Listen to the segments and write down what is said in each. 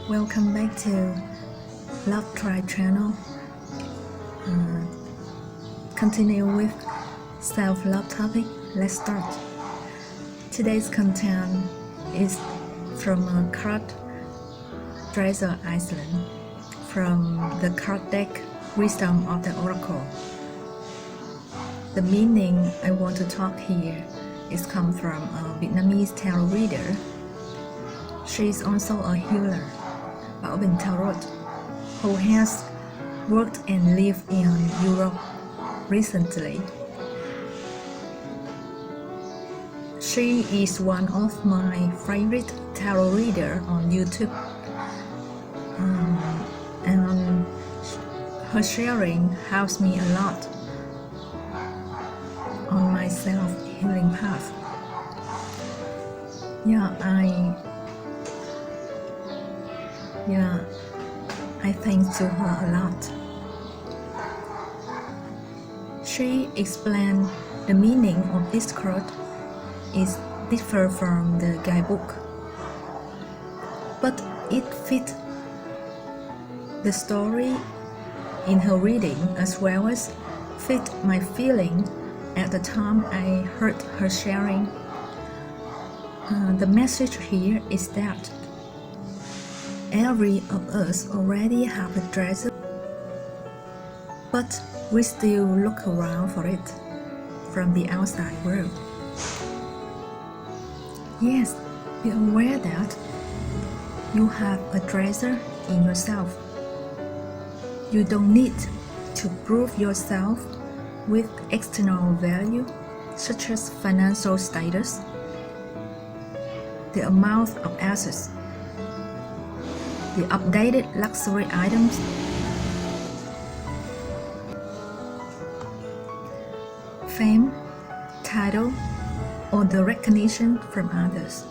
Welcome back to Love Tribe channel. Continue with self-love topic. Let's start. Today's content is from a card Dresser Iceland from the card deck Wisdom of the Oracle. The meaning I want to talk here is come from a Vietnamese tarot reader. She is also a healer, Bảo Bình Tarot, who has worked and lived in Europe recently. She is one of my favorite tarot readers on YouTube, and her sharing helps me a lot on my self-healing path. I thank to her a lot. She explained the meaning of this card is different from the guidebook, but it fit the story in her reading as well as fit my feeling at the time I heard her sharing. The message here is that every of us already have a dresser, but we still look around for it from the outside world. Yes, be aware that you have a dresser in yourself. You don't need to prove yourself with external value such as financial status, the amount of assets, the updated luxury items, fame, title, or the recognition from others.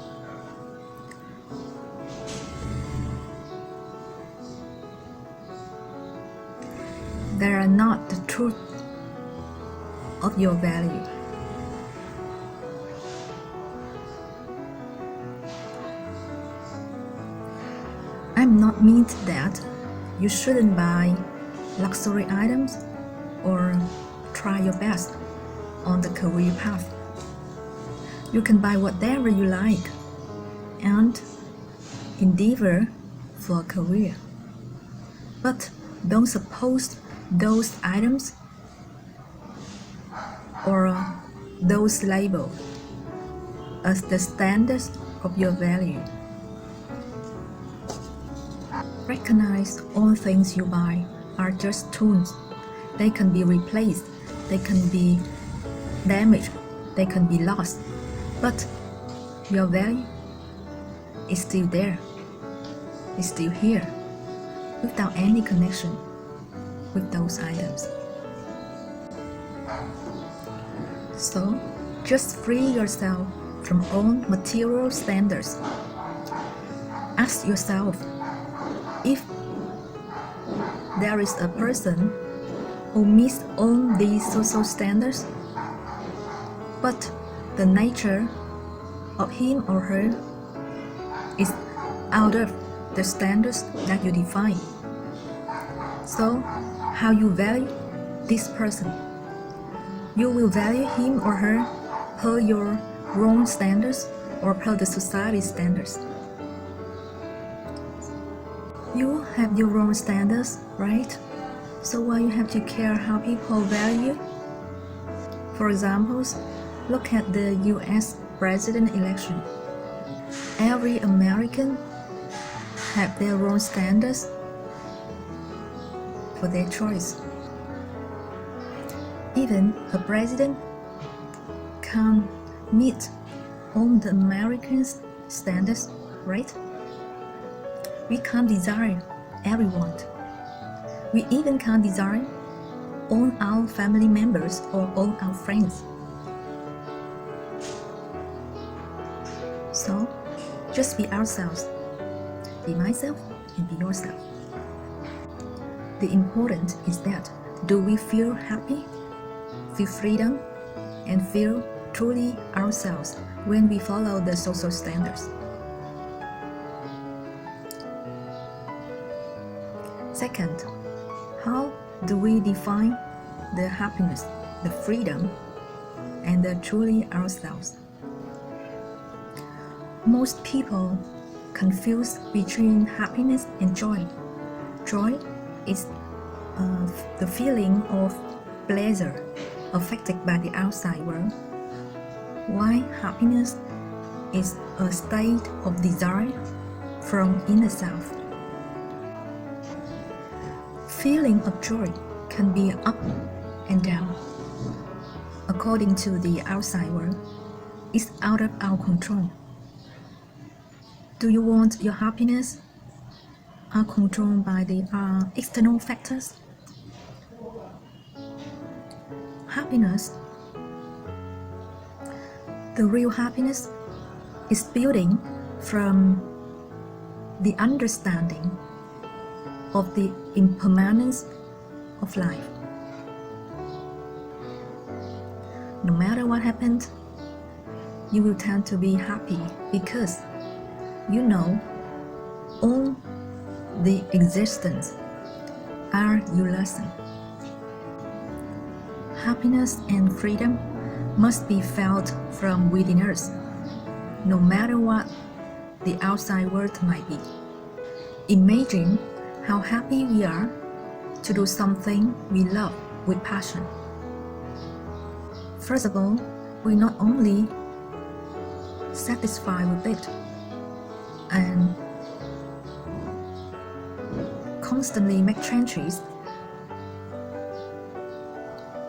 They are not the truth of your value. I'm not mean that you shouldn't buy luxury items or try your best on the career path. You can buy whatever you like and endeavor for a career. But don't suppose those items or those labels as the standards of your value. Recognize all things you buy are just tools. They can be replaced, they can be damaged, they can be lost, but your value is still there, is still here, without any connection with those items. So, just free yourself from all material standards. Ask yourself, if there is a person who meets all these social standards, but the nature of him or her is out of the standards that you define. So, how you value this person? You will value him or her per your own standards or per the society's standards. You have your own standards, right? So why you have to care how people value? For example, look at the US president election. Every American have their own standards for their choice. Even a president can't meet all the Americans' standards, right? We can't desire everyone. We even can't desire all our family members or all our friends. So, just be ourselves. Be myself and be yourself. The important is that, do we feel happy, feel freedom, and feel truly ourselves when we follow the social standards? Second, how do we define the happiness, the freedom, and the truly ourselves? Most people confuse between happiness and joy. Joy is the feeling of pleasure affected by the outside world, while happiness is a state of desire from inner self. Feeling of joy can be up and down according to the outside world. It's out of our control. Do you want your happiness are controlled by the external factors? Happiness, the real happiness, is building from the understanding of the impermanence of life. No matter what happens, you will tend to be happy because you know all the existence are your lesson. Happiness and freedom must be felt from within us, no matter what the outside world might be. Imagine how happy we are to do something we love with passion. First of all, we not only satisfied with it and constantly make changes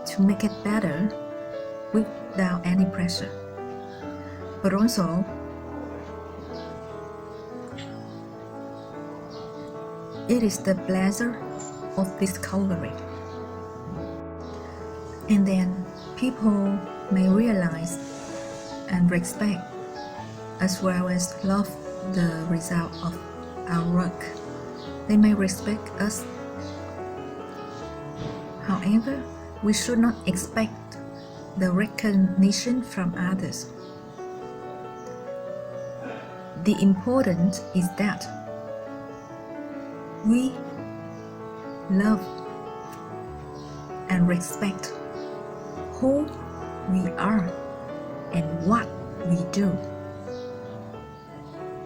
to make it better without any pressure, but also it is the pleasure of discovery. And then people may realize and respect as well as love the result of our work. They may respect us. However, we should not expect the recognition from others. The important is that we love and respect who we are and what we do.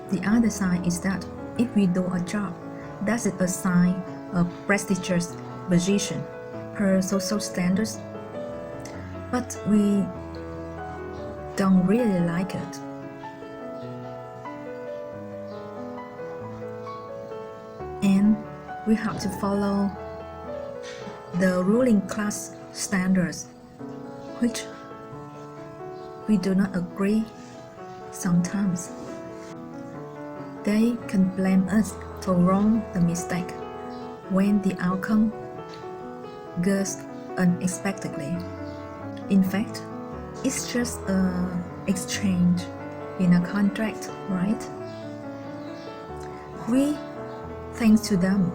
The other side is that if we do a job that is assigned a prestigious position per social standards, but we don't really like it, and we have to follow the ruling class standards, which we do not agree sometimes. They can blame us for wrong the mistake when the outcome goes unexpectedly. In fact, it's just an exchange in a contract, right? We thanks to them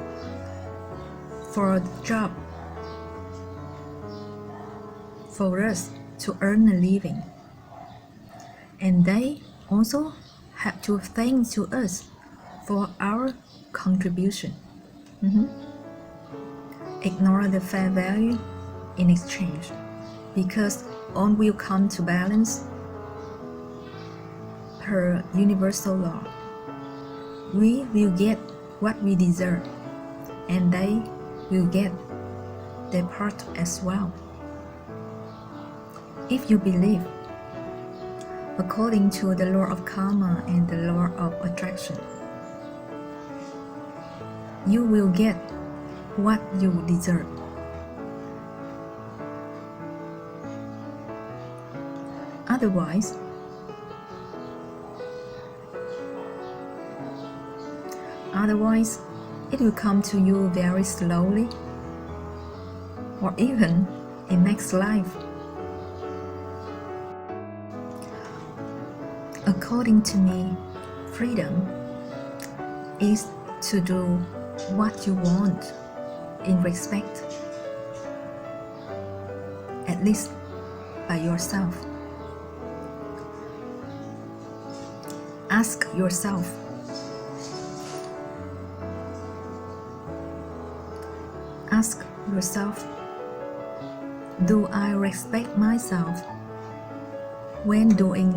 for the job, for us to earn a living, and they also have to thank to us for our contribution. Ignore the fair value in exchange, because all will come to balance per universal law. We will get what we deserve, and they will get their part as well. If you believe according to the law of karma and the law of attraction, you will get what you deserve. Otherwise, it will come to you very slowly, or even in next life. According to me, freedom is to do what you want in respect, at least by yourself. Ask yourself, Ask yourself, do I respect myself when doing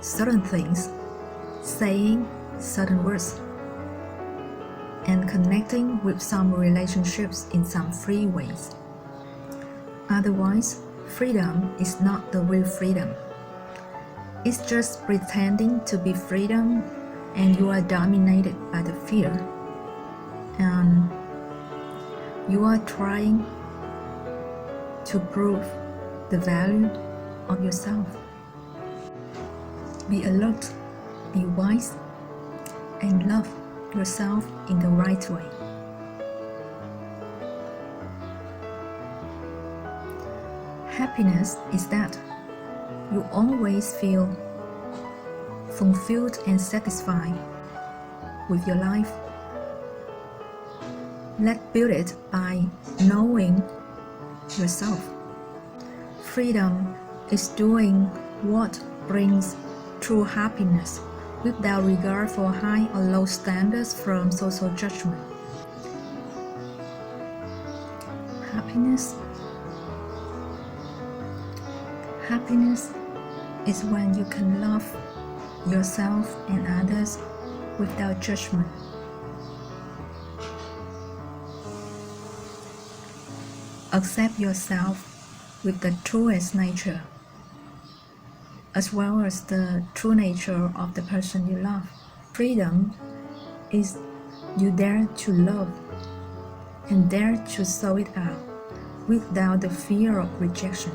certain things, saying certain words, and connecting with some relationships in some free ways? Otherwise, freedom is not the real freedom. It's just pretending to be freedom, and you are dominated by the fear, and you are trying to prove the value of yourself. Be alert, be wise, and love yourself in the right way. Happiness is that you always feel fulfilled and satisfied with your life. Let's build it by knowing yourself. Freedom is doing what brings true happiness without regard for high or low standards from social judgment. Happiness is when you can love yourself and others without judgment. Accept yourself with the truest nature, as well as the true nature of the person you love. Freedom is you dare to love and dare to show it out without the fear of rejection.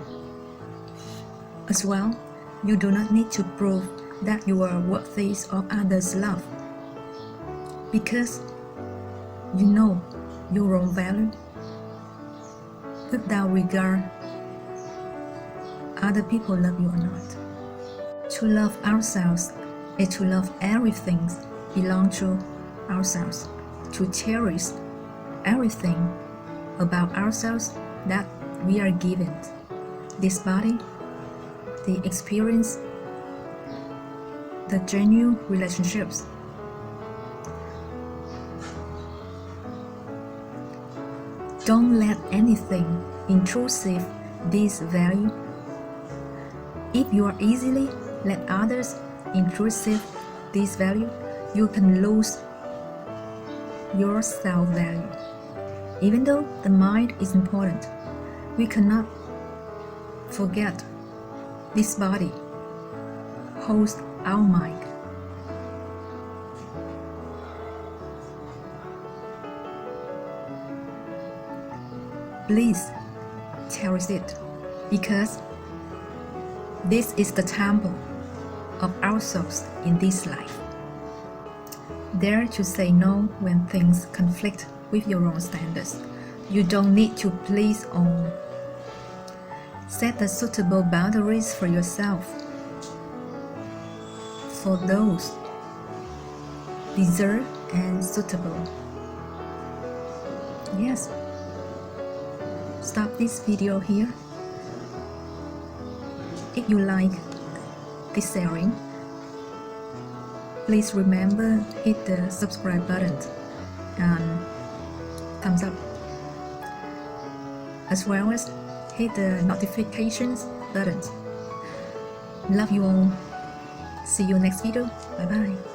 As well, you do not need to prove that you are worthy of others' love, because you know your own value without regard other people love you or not. To love ourselves is to love everything belong to ourselves, to cherish everything about ourselves that we are given. This body, the experience, the genuine relationships. Don't let anything intrusive this value. If you are easily let others intrusive this value, you can lose your self-value. Even though the mind is important, we cannot forget this body holds our mind. Please cherish it, because this is the temple of our souls in this life. Dare to say no when things conflict with your own standards. You don't need to please all. Set the suitable boundaries for yourself, for those deserved and suitable. Yes. Stop this video here. If you like this sharing, please remember hit the subscribe button and thumbs up, as well as hit the notifications button. Love you all. See you next video. Bye bye.